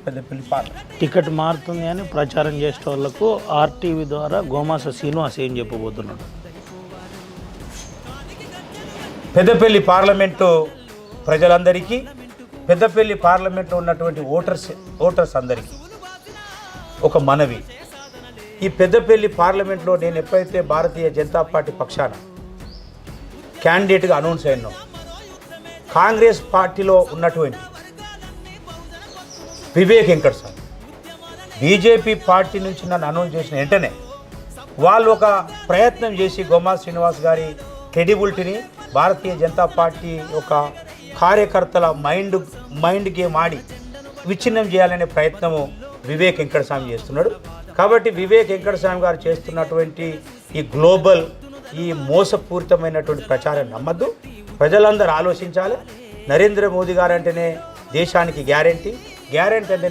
Peddapalli parliament ticket మారుతుంది అని ప్రచారం చేసే వాళ్ళకు ఆర్టీవీ ద్వారా గోమాస శ్రీనివాస్ ఏం చెప్పబోతున్నాడు? పెద్దపల్లి పార్లమెంటు ప్రజలందరికీ, పెద్దపల్లి పార్లమెంట్లో ఉన్నటువంటి ఓటర్స్ అందరికీ ఒక మనవి. ఈ పెద్దపల్లి పార్లమెంట్లో నేను ఎప్పుడైతే భారతీయ జనతా పార్టీ పక్షాన క్యాండిడేట్గా అనౌన్స్ అయినా, కాంగ్రెస్ పార్టీలో ఉన్నటువంటి వివేక్ వెంకటస్వామి బీజేపీ పార్టీ నుంచి నన్ను అనౌన్స్ చేసిన వెంటనే వాళ్ళు ఒక ప్రయత్నం చేసి గోమాస శ్రీనివాస్ గారి క్రెడిబిలిటీని, భారతీయ జనతా పార్టీ ఒక కార్యకర్తల మైండ్ గేమ్ ఆడి విచ్ఛిన్నం చేయాలనే ప్రయత్నము వివేక్ వెంకటస్వామి చేస్తున్నాడు. కాబట్టి వివేక్ వెంకటస్వామి గారు చేస్తున్నటువంటి ఈ గ్లోబల్, ఈ మోసపూరితమైనటువంటి ప్రచారం నమ్మద్దు. ప్రజలందరూ ఆలోచించాలి. నరేంద్ర మోదీ గారు అంటేనే దేశానికి గ్యారంటీ అంటే